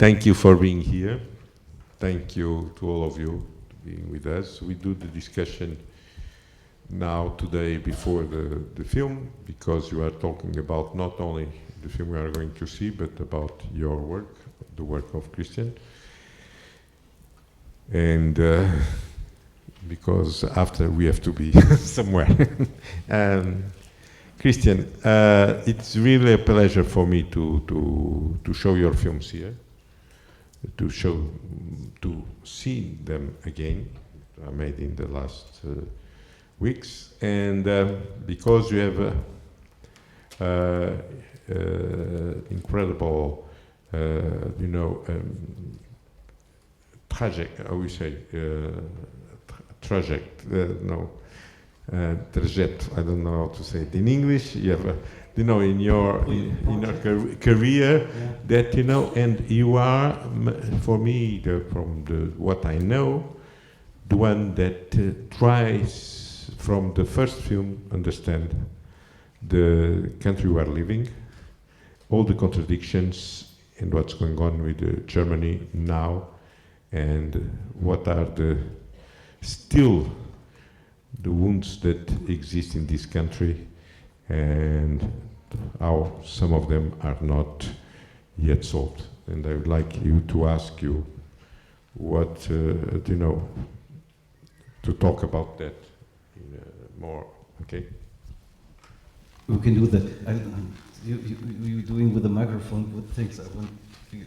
Thank you for being here. Thank you to all of you being with us. We do the discussion now today before the film, because you are talking about not only the film we are going to see, but about your work, the work of Christian. And because after we have to be somewhere. Christian, it's really a pleasure for me to show your films here, to see them again. I made in the last weeks, and because you have incredible, tragic, how we say, trajet, I don't know how to say it in English. You have, in your career, yeah. That and you are, for me, from what I know, the one that tries from the first film understand the country we are living, all the contradictions and what's going on with Germany now, and what are still the wounds that exist in this country, and how some of them are not yet solved. And I would like to ask you what, to talk about that more, okay? We can do that. You're doing with the microphone good things. I want to be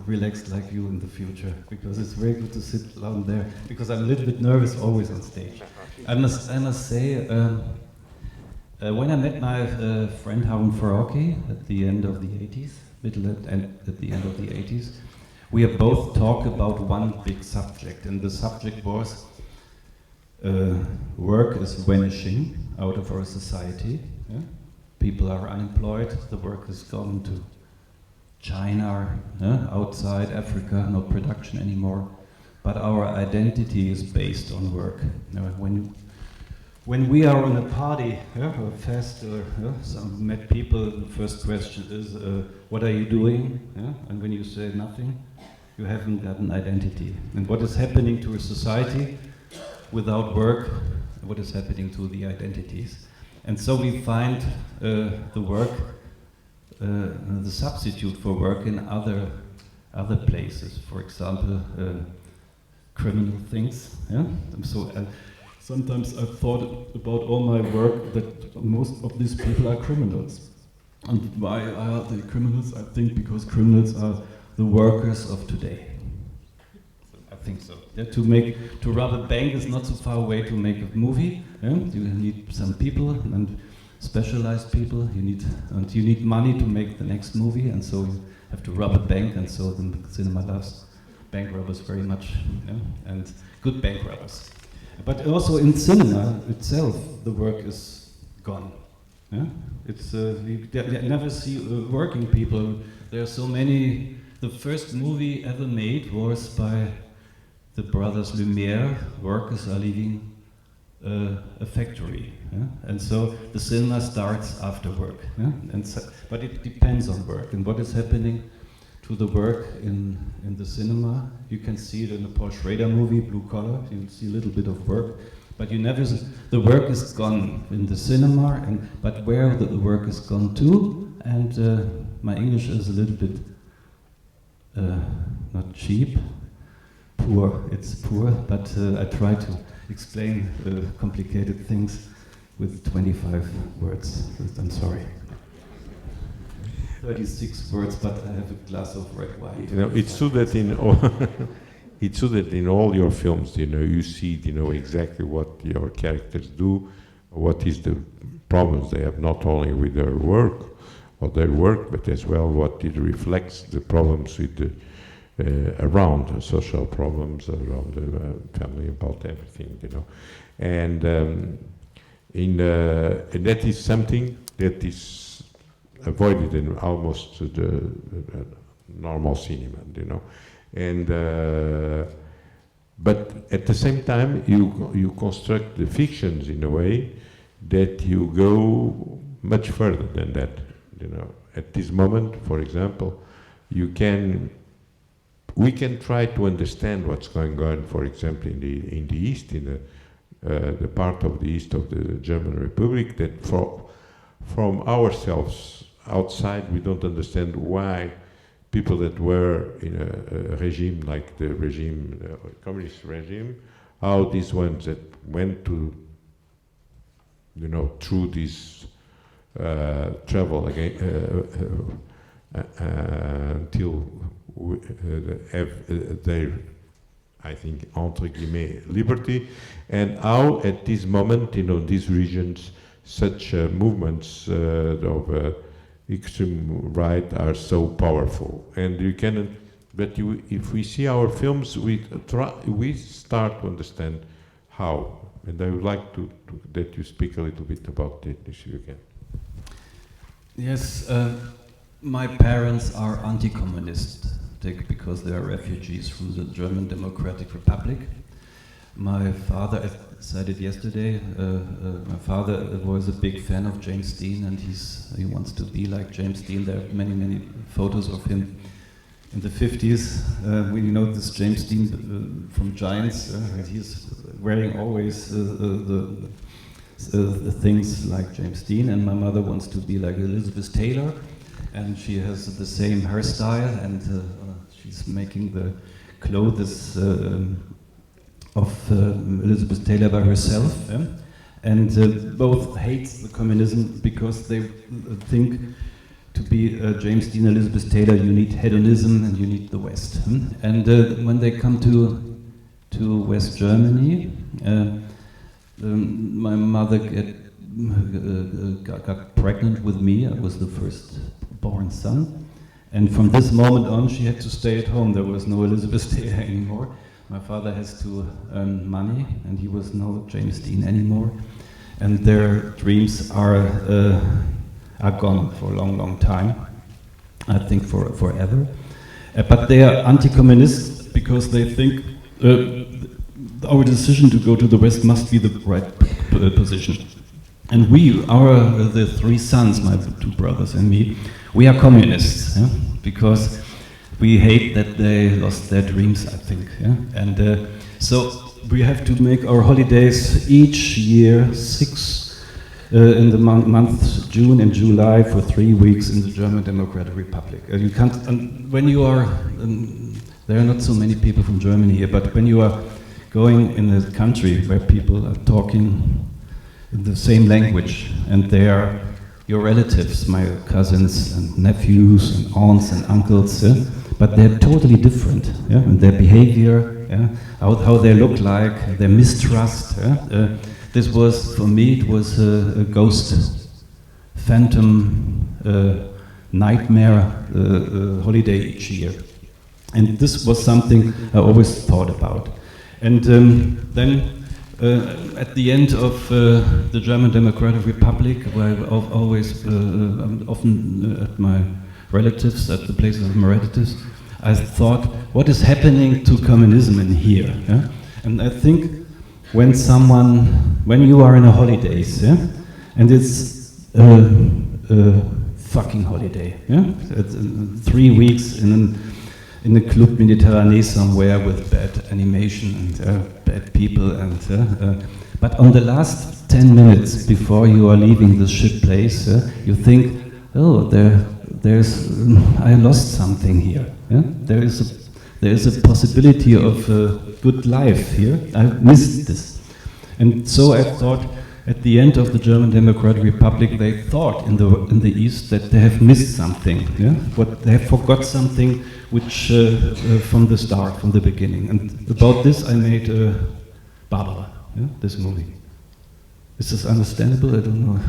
relaxed like you in the future, because it's very good to sit down there, because I'm a little bit nervous always on stage. I must say, when I met my friend Harun Faraki at the end of the 80s, at the end of the 80s, we have both talked about one big subject, and the subject was work is vanishing out of our society. Yeah? People are unemployed, the work is gone to China, outside Africa, no production anymore. But our identity is based on work. When we are on a party, or a fest, or some met people, the first question is, what are you doing? And when you say nothing, you haven't got an identity. And what is happening to a society without work? What is happening to the identities? And so we find the work, the substitute for work in other places. For example, criminal things. Yeah? So sometimes I've thought about all my work that most of these people are criminals. And why are they criminals? I think because criminals are the workers of today. I think so. Yeah, to rob a bank is not so far away to make a movie. Yeah? You need some people and specialized people. You need money to make the next movie, and so you have to rob a bank, and so the cinema loves bank robbers very much, and good bank robbers. But also in cinema itself, the work is gone. Yeah? It's you never see working people. There are so many. The first movie ever made was by the brothers Lumière. Workers are leaving a factory, and so the cinema starts after work. But it depends on work and what is happening to the work in the cinema. You can see it in the Paul Schrader movie, Blue Collar. You see a little bit of work, but you never see, the work is gone in the cinema, but where the work is gone to, and my English is a little bit not cheap, poor, it's poor, but I try to explain complicated things with 25 words. I'm sorry. 36 words, but I have a glass of red wine. It's true that in all your films, you see, exactly what your characters do, what is the problems they have, not only with their work, but as well what it reflects the problems with around social problems, around the family, about everything, and that is something that is avoided in almost the normal cinema, and but at the same time you construct the fictions in a way that you go much further than that. At this moment, for example, you can we can try to understand what's going on, for example, in the East, in the part of the East of the German Republic, that from ourselves outside we don't understand why people that were in a regime like the regime, communist regime, how these ones that went to, through this travel again until have their, I think, entre guillemets, liberty, and how at this moment, these regions, such movements of extreme right are so powerful, and you cannot. But if we see our films, we start to understand how. And I would like that you speak a little bit about that issue again. Yes, my parents are anti-communistic because they are refugees from the German Democratic Republic. My father, as I said it yesterday, my father was a big fan of James Dean, and he wants to be like James Dean. There are many, many photos of him in the 50s. We know this James Dean from Giants. He's wearing always the things like James Dean, and my mother wants to be like Elizabeth Taylor, and she has the same hairstyle, and she's making the clothes of Elizabeth Taylor by herself, and both hate the communism because they think to be James Dean, Elizabeth Taylor, you need hedonism and you need the West. And when they come to West Germany, my mother got pregnant with me. I was the first born son, and from this moment on she had to stay at home. There was no Elizabeth Taylor anymore. My father has to earn money, and he was no James Dean anymore, and their dreams are gone for a long, long time. I think forever. But they are anti-communist because they think our decision to go to the West must be the right position. And the three sons, my two brothers and me, we are communists, because we hate that they lost their dreams, I think. And so we have to make our holidays each year 6 in the months June and July for 3 weeks in the German Democratic Republic. You can't, when you are, there are not so many people from Germany here, but when you are going in a country where people are talking the same language, and they are your relatives, my cousins and nephews and aunts and uncles, but they're totally different, in their behavior, how they look like, their mistrust. This was, for me, it was a ghost, phantom, nightmare holiday each year. And this was something I always thought about. And then at the end of the German Democratic Republic, where I always, often at my relatives, at the places of my relatives, I thought, what is happening to communism in here? And I think when you are in a holidays, and it's a fucking holiday, it's 3 weeks in a Club Mediterranee somewhere with bad animation and bad people, and but on the last 10 minutes before you are leaving this shit place, you think, oh, there's I lost something here. There is a possibility of a good life here. I missed this, and so I thought. At the end of the German Democratic Republic, they thought in the East that they have missed something. But they have forgot something which from the start, from the beginning. And about this, I made Bárbara, this movie. Is this understandable? I don't know.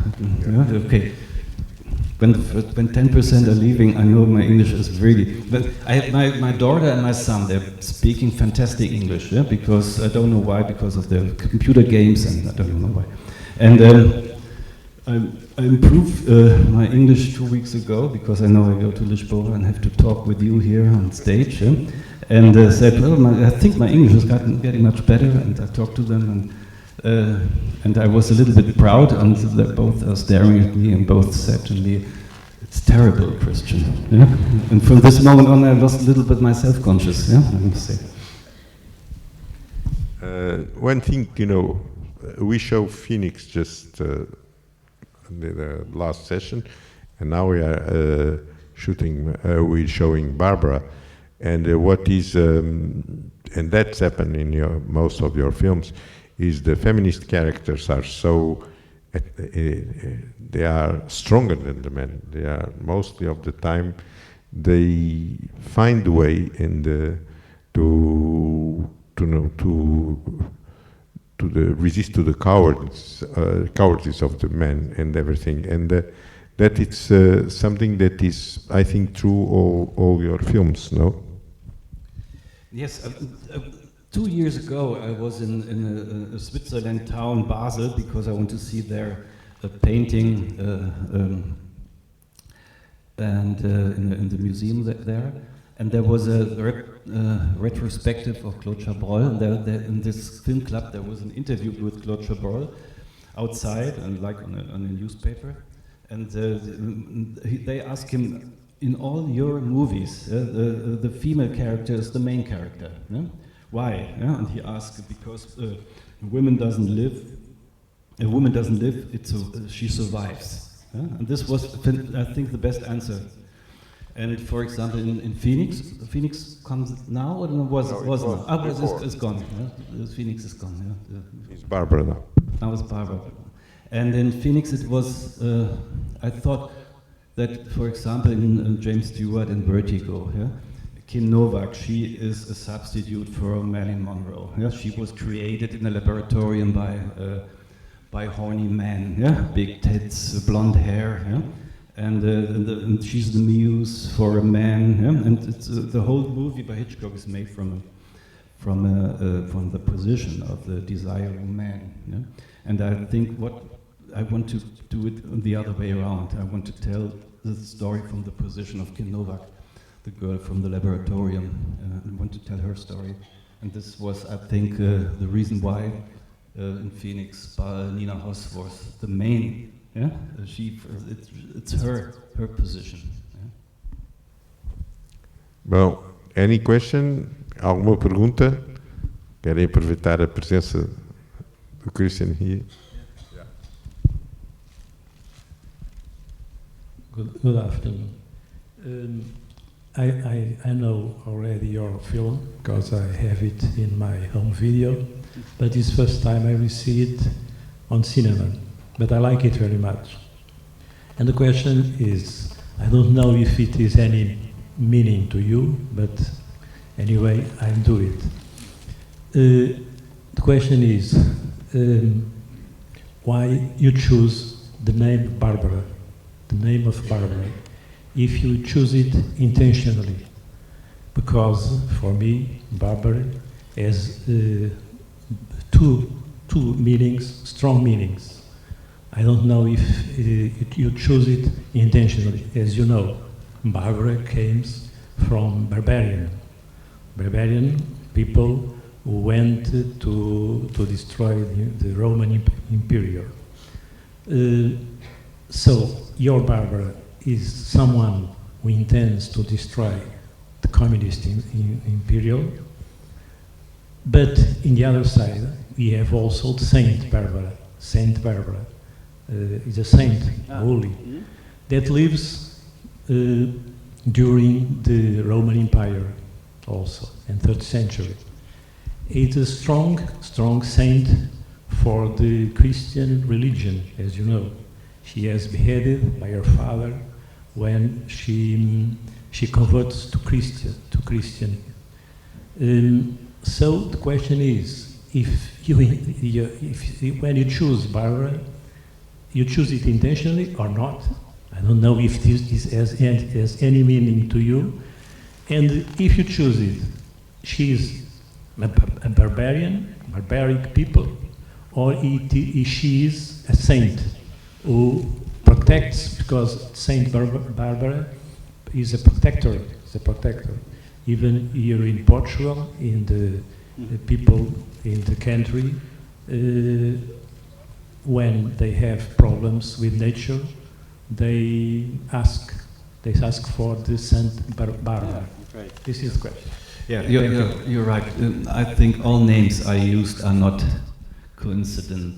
Okay. When 10% are leaving, I know my English is really. But I have my daughter and my son. They're speaking fantastic English, because I don't know why, because of the computer games, and I don't know why. And I improved my English 2 weeks ago, because I know I go to Lisboa and have to talk with you here on stage. And said, well, I think my English is getting much better, and I talked to them, and I was a little bit proud, and they both are staring at me, and both said to me, It's terrible, Christian. Yeah? And from this moment on, I lost a little bit my self-conscious. Yeah, I must say. One thing, you know, we show Phoenix just in the last session, and now we are we're showing Bárbara, and what is, and that's happened in most of your films, is the feminist characters are so, they are stronger than the men. They are mostly of the time, they find a way in to resist to the cowardice of the men and everything, and that it's something that is, I think, through all your films, no? Yes, 2 years ago I was in a Switzerland town, Basel, because I want to see their painting and in the museum there. And there was a retrospective of Claude Chabrol, and in this film club there was an interview with Claude Chabrol outside, and like on a newspaper. And they asked him, in all your movies, the female character is the main character. Yeah? Why? Yeah? And he asked, because a woman doesn't live, she survives. Yeah? And this was, I think, the best answer. And for example, in Phoenix comes now, or wasn't? It's gone. Yeah? Phoenix is gone. Yeah? It's Bárbara now. Now it's Bárbara. And in Phoenix it was, I thought that, for example, in James Stewart in Vertigo, yeah? Kim Novak, she is a substitute for Marilyn Monroe. Yeah? She was created in a laboratorium by horny men, yeah? Big tits, blonde hair, yeah? And she's the muse for a man, yeah? And it's, the whole movie by Hitchcock is made from the position of the desiring man. Yeah? And I think what I want to do it the other way around. I want to tell the story from the position of Kim Novak, the girl from the laboratorium. I want to tell her story. And this was, I think, the reason why in Phoenix, Nina Hoss was the main. Yeah, it's her position. Yeah? Bom, any question? Alguma pergunta? Querem aproveitar a presença do Christian here? Yeah. Good afternoon. I know already your film because I have it in my home video, but it's the first time I will see it on cinema. But I like it very much. And the question is, I don't know if it is any meaning to you, but anyway, I do it. The question is, why you choose the name Bárbara, the name of Bárbara, if you choose it intentionally? Because for me, Bárbara has two meanings, strong meanings. I don't know if you choose it intentionally. As you know, Bárbara comes from barbarian people who went to destroy the Roman Empire. So your Bárbara is someone who intends to destroy the communist imperial. But in the other side, we have also Saint Bárbara. Saint Bárbara is a saint, holy, that lives during the Roman Empire also, in 3rd century. It's a strong saint for the Christian religion, as you know. She was beheaded by her father when she converts to Christian. So the question is, when you choose Bárbara, you choose it intentionally or not? I don't know if this has any meaning to you. And if you choose it, she is a barbaric people, or she is a saint who protects, because Saint Bárbara is a protector. Even here in Portugal, in the people in the country, when they have problems with nature, they ask for the Saint Barbara. Yeah, right. This is the question. Yeah, you're right. I think all names I used are not coincident.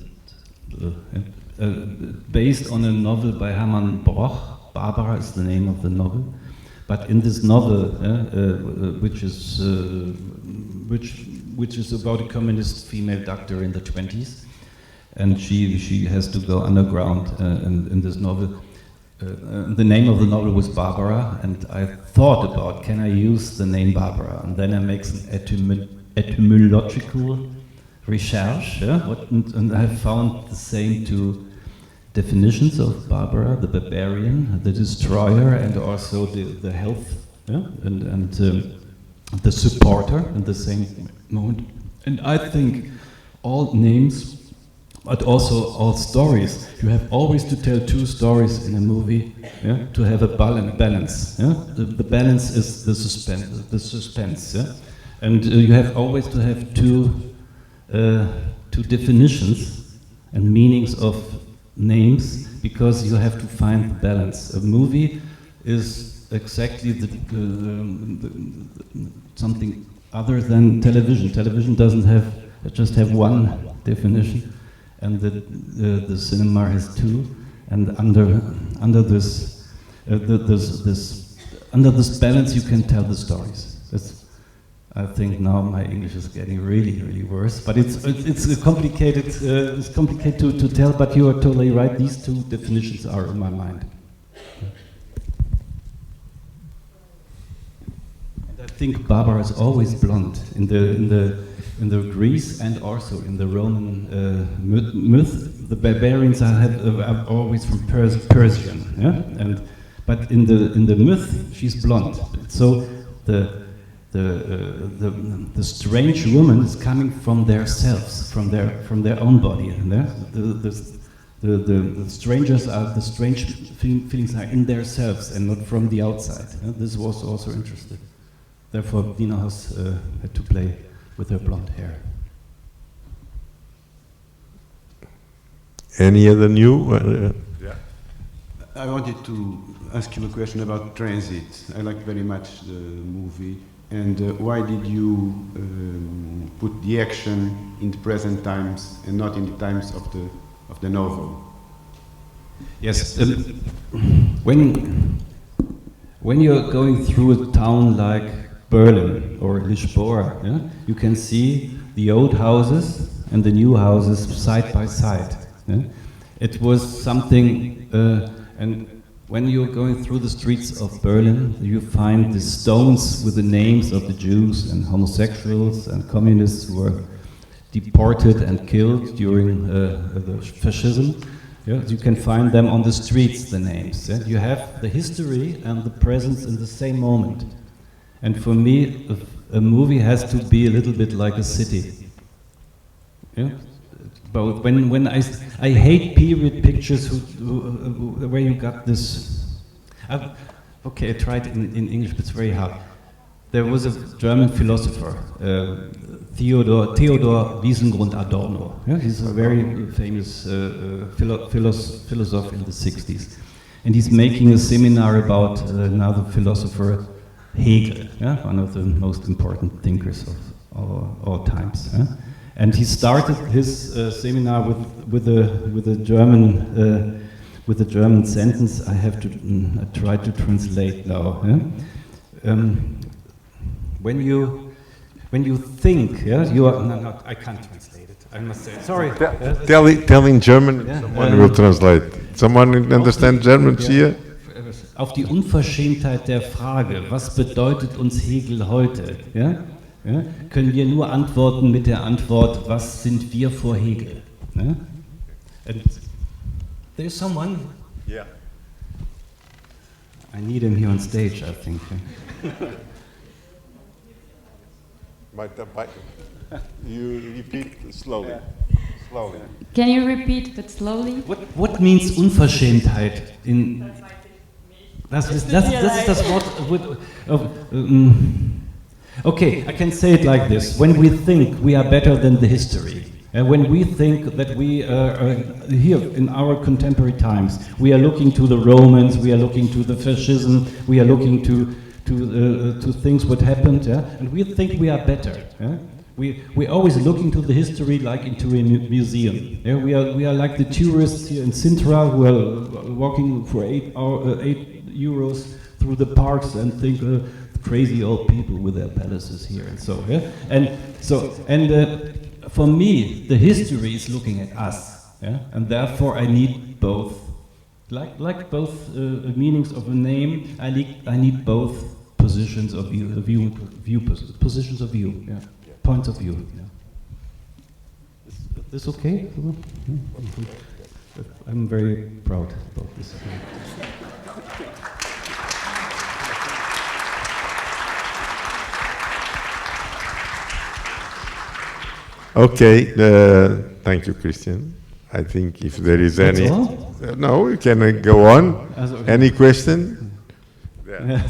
Based on a novel by Hermann Broch, Barbara is the name of the novel. But in this novel, which is about a communist female doctor in the 20s, and she has to go underground in this novel. The name of the novel was Barbara, and I thought about, can I use the name Barbara? And then I make an etymological research, and I found the same two definitions of Barbara: the barbarian, the destroyer, and also the health, and the supporter in the same moment. And I think all names, but also all stories, you have always to tell two stories in a movie, to have a balance. The balance is the suspense. And you have always to have two definitions and meanings of names, because you have to find the balance. A movie is exactly something other than television. Television doesn't just have one definition, and the cinema has two. And under this balance, you can tell the stories. I think now my English is getting really, really worse, but it's complicated. It's complicated to tell. But you are totally right. These two definitions are in my mind. And I think Barbara is always blonde in the Greece and also in the Roman myth. The barbarians are always from Persian, but in the myth she's blonde. So the strange woman is coming from their selves, from their own body. The strangers are, the strange feelings are in their selves and not from the outside. This was also interesting. Therefore, Dina Haas had to play with her blonde hair. Any other new? Yeah. I wanted to ask you a question about Transit. I liked very much the movie. And why did you put the action in the present times and not in the times of the novel? Yes, when you're going through a town like Berlin or Lisboa, you can see the old houses and the new houses side by side. It was something, and when you're going through the streets of Berlin, you find the stones with the names of the Jews and homosexuals and communists who were deported and killed during the fascism. You can find them on the streets, the names. You have the history and the presence in the same moment. And for me, a movie has to be a little bit like a city. But when I hate period pictures where you got this. Okay, I tried in English, but it's very hard. There was a German philosopher, Theodor Wiesengrund Adorno. He's a very famous philosopher in the 60s. And he's making a seminar about another philosopher, Hegel, one of the most important thinkers of all times. And he started his seminar with a German sentence. I have to try to translate now. When you think, you are no, I can't translate it. I must say, sorry. Tell in German. Someone will translate. Someone understand German here? Auf die Unverschämtheit der Frage, was bedeutet uns Hegel heute? Können wir nur antworten mit der Antwort, was sind wir vor Hegel? And there's someone. Yeah. I need him here on stage, I think. You repeat slowly. Slowly. Can you repeat but slowly? What means Unverschämtheit in? Das ist das Wort. Okay, I can say it like this. When we think we are better than the history, And when we think that we are here in our contemporary times, we are looking to the Romans, we are looking to the fascism, we are looking to things what happened, yeah? And we think we are better. Yeah? We always looking to the history like into a museum. Yeah? We are like the tourists here in Sintra who are walking for 8 euros through the parks and think crazy old people with their palaces here and so. Yeah? For me, the history is looking at us, yeah? And therefore I need both. Like both meanings of a name, I need both positions of view, positions of view, yeah. Points of view. Yeah. Is this okay? I'm very proud about this. Okay, thank you, Christian. I think if there is any... no, you can go on. Any question? Yeah.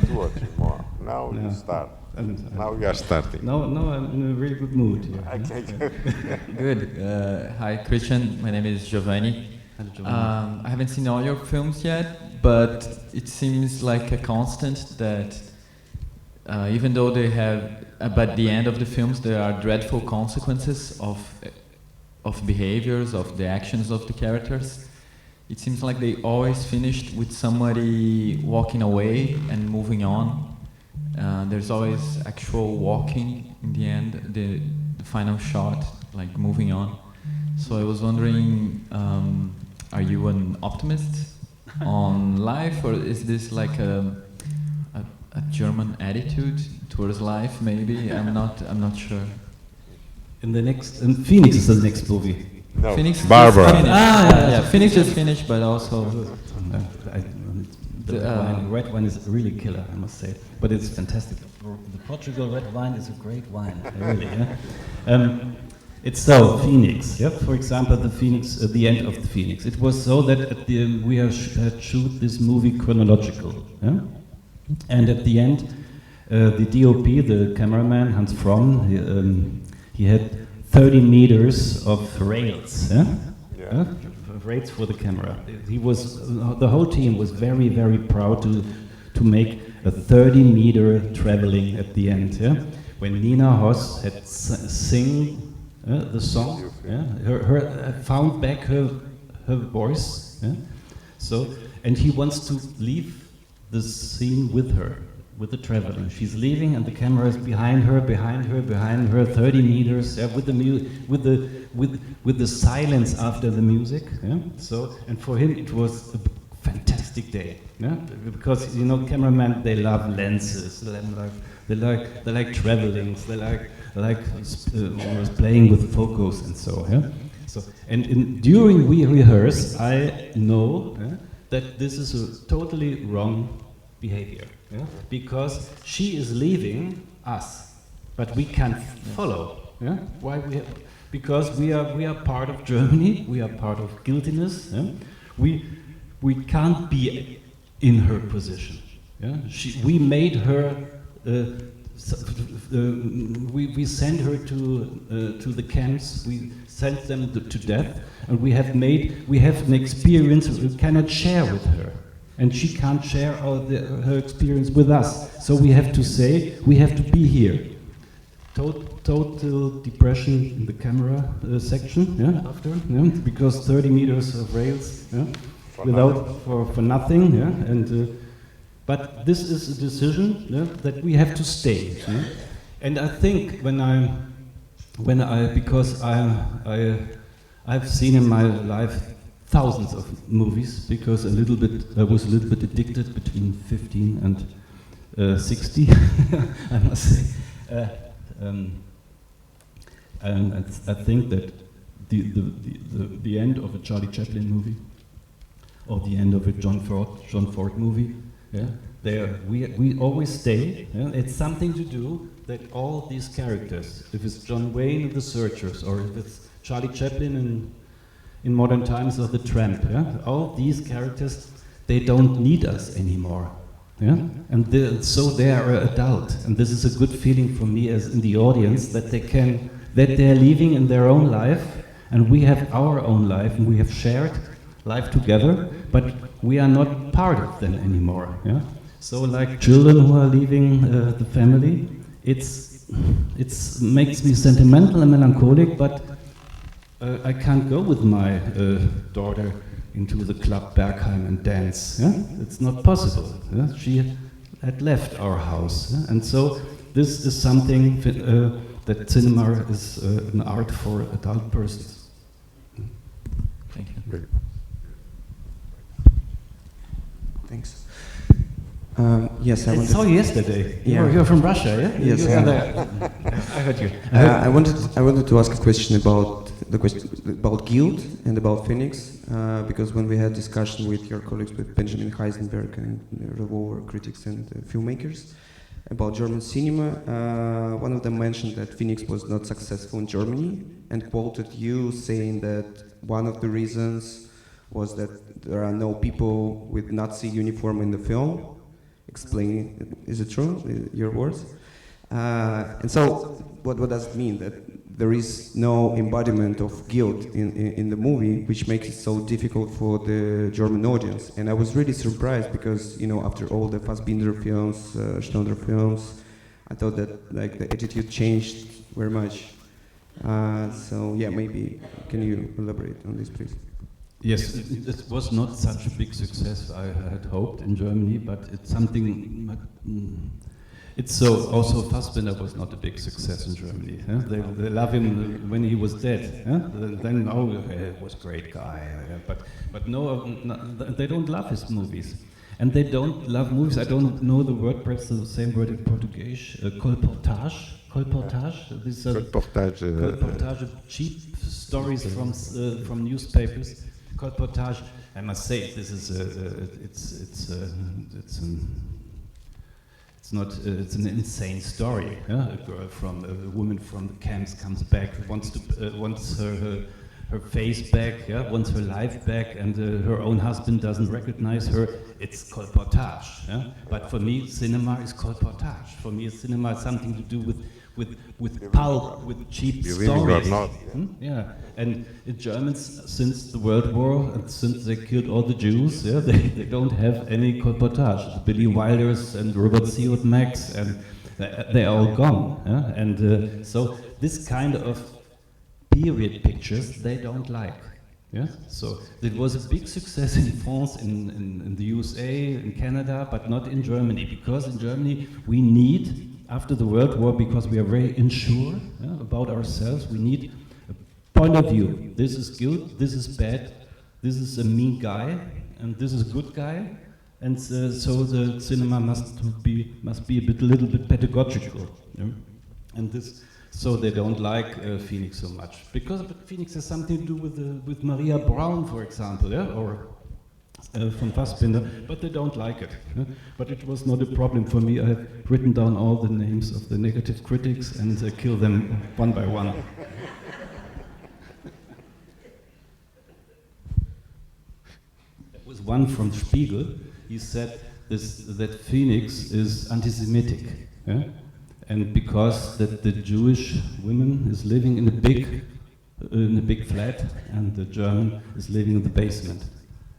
2 or 3 more. Now you start. Now we are starting. No, I'm in a really good mood. Yeah. Okay. Good. Hi, Christian. My name is Giovanni. I haven't seen all your films yet, but it seems like a constant that even though they have, at the end of the films, there are dreadful consequences of behaviors, of the actions of the characters. It seems like they always finished with somebody walking away and moving on. There's always actual walking in the end, the final shot, like moving on. So I was wondering, are you an optimist on life, or is this like a German attitude towards life? Maybe I'm not sure. Phoenix is the next movie. No, Phoenix Bárbara. Yeah, Phoenix just finished, but also the red wine is really killer, I must say. But it's fantastic. The Portugal red wine is a great wine, really. Yeah? It's so Phoenix. Yeah. For example, the Phoenix, the end of the Phoenix. It was so that at the end we had shoot this movie chronological. Yeah? And at the end, the DOP, the cameraman Hans Fromm, he had 30 meters of rails. Yeah? Yeah? Rails for the camera. He was the whole team was very, very proud to make a 30-meter traveling at the end. Yeah? When Nina Hoss had sing the song, yeah? her found back her voice. Yeah? So, and he wants to leave the scene with her, with the traveler. She's leaving, and the camera is behind her, 30 meters, yeah, with the silence after the music. Yeah? So, and for him it was a fantastic day, yeah? Because you know, cameramen, they love lenses, they like traveling, they like playing with focus and so. Yeah? So, and during we rehearse, I know that this is a totally wrong behavior. Yeah? Because she is leaving us, but we can't follow. Yeah? Why because we are part of Germany. We are part of guiltiness. Yeah? We can't be in her position. Yeah? We made her. We sent her to the camps. We sent them to death, and we have an experience we cannot share with her. And she can't share her experience with us. So we have to say, we have to be here. Total depression in the camera section, yeah, after, yeah, because 30 meters of rails, yeah, for nothing, yeah, and but this is a decision, yeah, that we have to stay. Yeah? And I think because I've seen in my life thousands of movies, because I was a little bit addicted between 15 and 60, I must say. And I think that the end of a Charlie Chaplin movie, or the end of a John Ford movie, yeah, we always stay. Yeah? It's something to do that all these characters, if it's John Wayne in The Searchers, or if it's Charlie Chaplin in Modern Times of The Tramp, yeah? All these characters, they don't need us anymore. Yeah? And so they are adult, and this is a good feeling for me as in the audience, that they can that they're living in their own life, and we have our own life, and we have shared life together, but we are not part of them anymore. Yeah? So like children who are leaving the family, it makes me sentimental and melancholic, but I can't go with my daughter into the club Bergheim and dance. Yeah? It's not possible. Yeah? She had left our house. Yeah? And so this is something that cinema is an art for adult persons. Thank you. Great. Thanks. Yes, I I wanted. saw you yesterday. Yeah. You're from Russia, yeah? Yes, You I am. are there. I heard you. I wanted to ask a question about guilt and about Phoenix, because when we had discussion with your colleagues, with Benjamin Heisenberg and Revolver critics and filmmakers about German cinema, one of them mentioned that Phoenix was not successful in Germany and quoted you saying that one of the reasons was that there are no people with Nazi uniform in the film. Explain, is it true, your words? And so, what does it mean that there is no embodiment of guilt in the movie, which makes it so difficult for the German audience? And I was really surprised because, you know, after all the Fassbinder films, Schneider films, I thought that like the attitude changed very much. So yeah, maybe can you elaborate on this, please? Yes, it was not such a big success I had hoped in Germany, but it's something. It's so also Fassbinder was not a big success in Germany. They love him when he was dead. Then he was a great guy. But no, they don't love his movies, and they don't love movies. I don't know the word, perhaps the same word in Portuguese. Colportage. Colportage. These are colportage, cheap stories from newspapers. Colportage. I must say, this is it's an insane story. Yeah? A woman from the camps comes back, wants her face back, yeah? Wants her life back, and her own husband doesn't recognize her. It's colportage. Yeah? But for me, cinema is colportage. For me, cinema has something to do with pulp, with cheap stories. Yeah, and the Germans, since the World War, and since they killed all the Jews, yeah, they don't have any colportage. Billy Wilders and Robert Seod Max, and they're all gone. Yeah? And so this kind of period pictures they don't like. Yeah? So it was a big success in France, in the USA, in Canada, but not in Germany, because in Germany we need, after the World War, because we are very unsure about ourselves, we need a point of view. This is good, this is bad, this is a mean guy, and this is a good guy, and so the cinema must be a little bit pedagogical. Yeah? And this, so they don't like Phoenix so much, because Phoenix has something to do with Maria Braun, for example, yeah? Or from Fassbinder, but they don't like it. Yeah? But it was not a problem for me. I have written down all the names of the negative critics and kill them one by one. There was one from Spiegel. He said that Phoenix is anti-Semitic, yeah? And because that the Jewish woman is living in a big flat, and the German is living in the basement.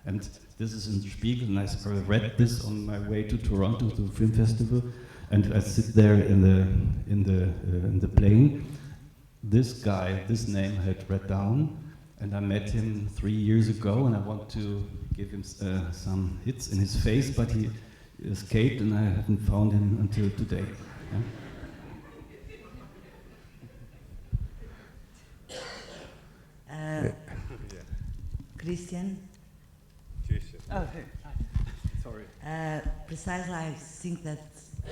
And this is in Spiegel, and I read this on my way to Toronto to the film festival, and I sit there in the plane. This guy, this name I had read down, and I met him 3 years ago, and I want to give him some hits in his face, but he escaped, and I haven't found him until today. Yeah? Christian? Oh, hey. Hi. Sorry. Precisely, I think that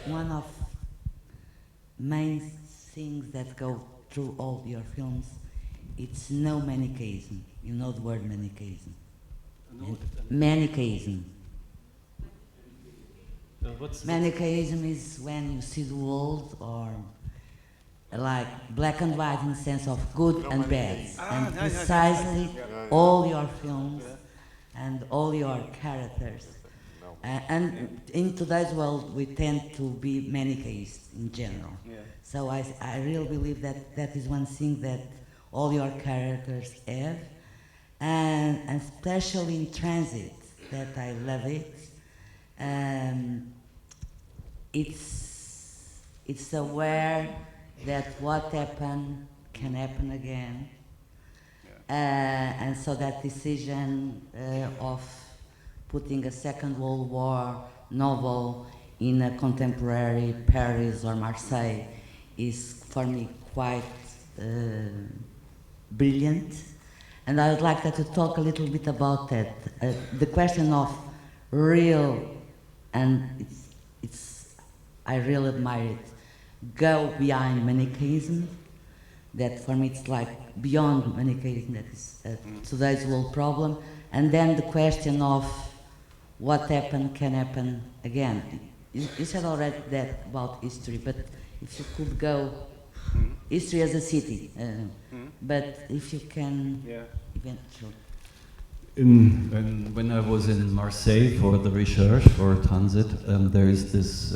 one of main things that go through all your films, it's no manichaeism. You know the word manichaeism? Manichaeism. Manichaeism is when you see the world or like black and white in the sense of good and bad. And precisely all your films and all your characters And in today's world, we tend to be manichaeist in general. Yeah. So I really believe that that is one thing that all your characters have, and especially in transit, that I love it. It's aware that what happened can happen again, and so that decision of putting a Second World War novel in a contemporary Paris or Marseille is for me quite brilliant. And I would like to talk a little bit about that. The question of real, and I really admire it, go behind Manichaeism, that for me it's like beyond Manichaeism, that is today's world problem, and then the question of what happened can happen again. You said already that about history, but if you could go, history as a city, but if you can, eventually. When I was in Marseille for the research for transit, there is this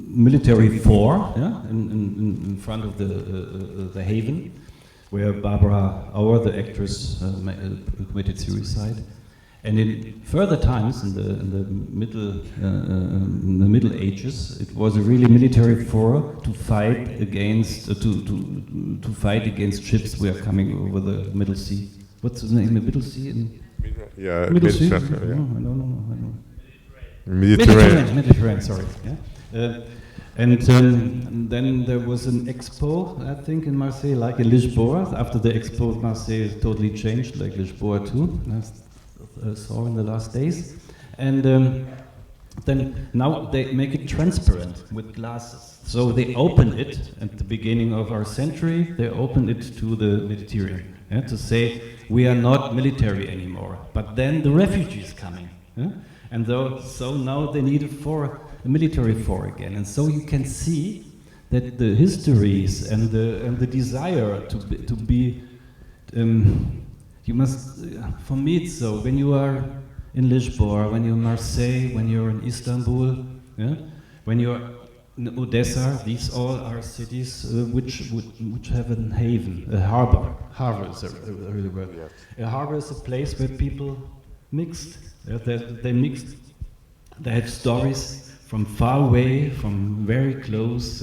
military fort, in front of the haven, where Barbara Auer, the actress, committed suicide. And in further times, in the Middle Ages, it was a really military fort to fight against to fight against ships who are coming over the Middle Sea. What's the name? The Middle Sea? Yeah, Middle Sea? yeah. I don't know. Mediterranean. Sorry. Yeah. And then there was an expo, I think, in Marseille, like in Lisboa. After the expo, Marseille totally changed, like Lisboa too. Saw in the last days, and then now they make it transparent with glasses. So they opened it at the beginning of our century. They opened it to the Mediterranean, to say we are not military anymore. But then the refugees coming, and so now they need a military fort again. And so you can see that the histories and the desire to be you must, for me it's so, when you are in Lisboa, when you're in Marseille, when you're in Istanbul, when you're in Odessa, these all are cities which have a haven, a harbor. Harbor is a really word. A harbor is a place where people mixed. They mixed. They have stories from far away, from very close.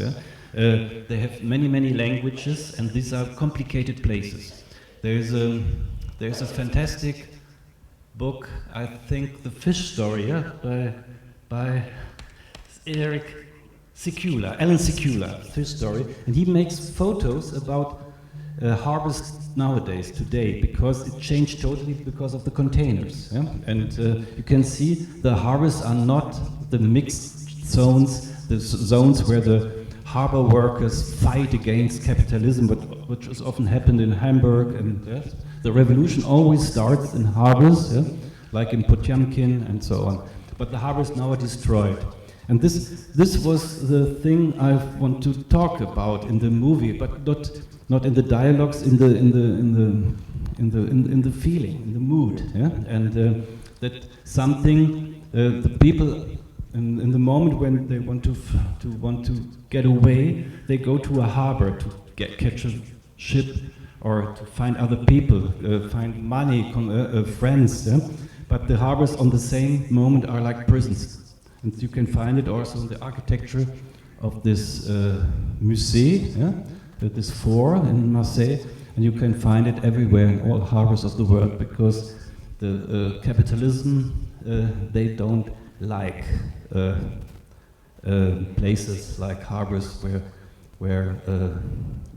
They have many languages, and these are complicated places. There's a fantastic book, I think, The Fish Story, by Alan Secula, Fish Story, and he makes photos about harbors nowadays, today, because it changed totally because of the containers. And you can see the harbors are not the mixed zones, the zones where the harbor workers fight against capitalism, which has often happened in Hamburg, and the revolution always starts in harbors, like in Potemkin and so on. But the harbors now are destroyed. And this was the thing I want to talk about in the movie, but not in the dialogues, in the feeling, in the mood, and that something the people in the moment when they want to get away, they go to a harbor to catch a ship or to find other people, find money, friends. But the harbors on the same moment are like prisons, and you can find it also in the architecture of this musée, this fort in Marseille, and you can find it everywhere in all harbors of the world, because the capitalism, they don't like places like harbors where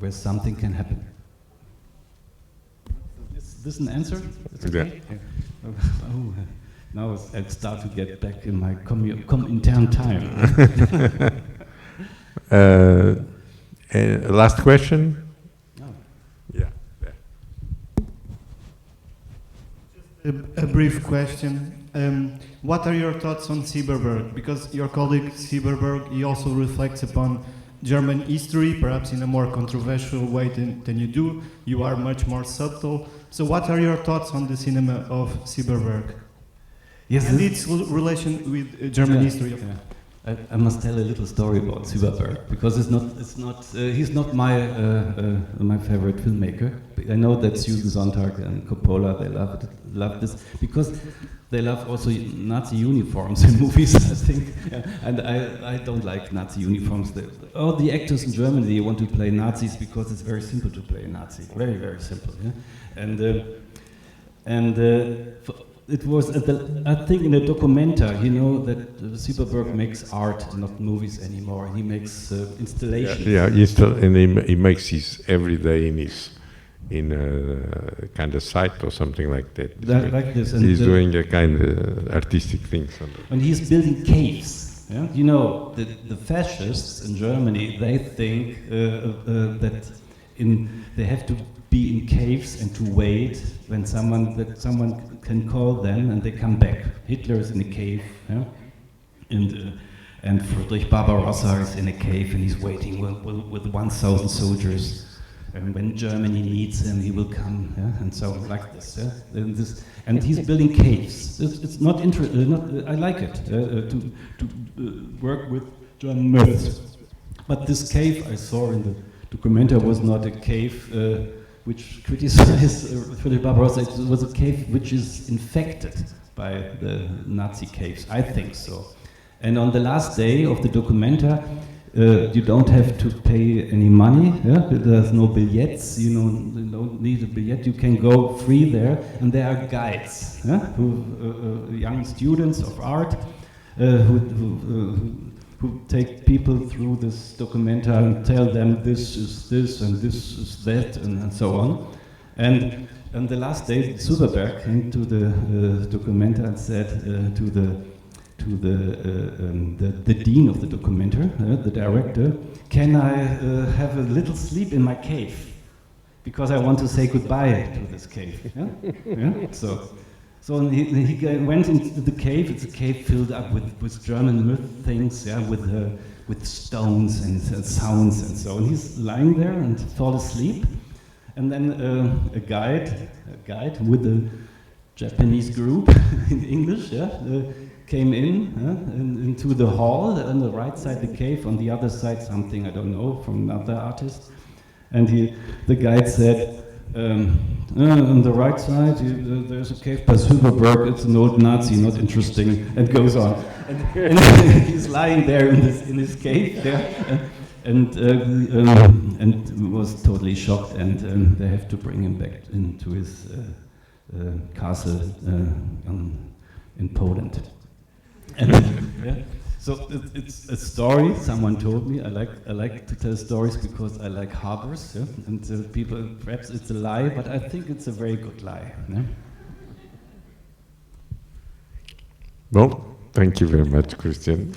something can happen. Is this an answer? Okay? Yeah. Oh, now I start to get back in my intern time. Last question? No. Yeah. Just a brief question. What are your thoughts on Cyberberg? Because your colleague Cyberberg, he also reflects upon German history, perhaps in a more controversial way than you do. You are much more subtle. So what are your thoughts on the cinema of Silberberg? Yes, and its relation with German history. I must tell a little story about Silberberg because he's not my favorite filmmaker. I know that Susan Sontag and Coppola, they love this because they love also Nazi uniforms in movies, I think. And I don't like Nazi uniforms. All the actors in Germany want to play Nazis because it's very simple to play a Nazi. Very, very simple. Yeah? It was, I think, in a documenta, you know, that Silberberg makes art, not movies anymore. He makes installations. Yeah, and he makes his every day in a kind of site or something like that. Like this. And he's doing a kind of artistic thing. And he's building caves. Yeah? You know, the fascists in Germany, they think that they have to be in caves and to wait when someone can call them and they come back. Hitler is in a cave, yeah? And Friedrich Barbarossa is in a cave and he's waiting with 1,000 soldiers. And when Germany needs him, he will come, yeah? And so like this. Yeah? And he's building caves. It's not I like it to work with German myths. But this cave I saw in the documenta was not a cave which criticized Friedrich Barbarossa. It was a cave which is infected by the Nazi caves, I think so. And on the last day of the documenta, you don't have to pay any money, yeah? There's no billets, you don't need a billet, you can go free there, and there are guides, yeah? Young students of art who take people through this documenta and tell them this is this and this is that and so on. And on the last day, Silberberg came to the documenta and said to the dean of the documenta, the director, can I have a little sleep in my cave? Because I want to say goodbye to this cave. Yeah? Yeah? So he went into the cave. It's a cave filled up with German myth things, yeah, with stones and sounds and so on. He's lying there and fall asleep, and then a guide with a Japanese group in English, yeah, came into the hall on the right side the cave, on the other side something I don't know from another artist, and the guide said. On the right side, there's a cave by Silberberg. It's an old Nazi, not interesting, and goes on. And he's lying there in his cave there, and was totally shocked. And they have to bring him back into his castle in Poland. And, yeah. So it's a story. Someone told me I like to tell stories because I like harbors, yeah? And people, perhaps it's a lie, but I think it's a very good lie. Yeah? Well, thank you very much, Christian.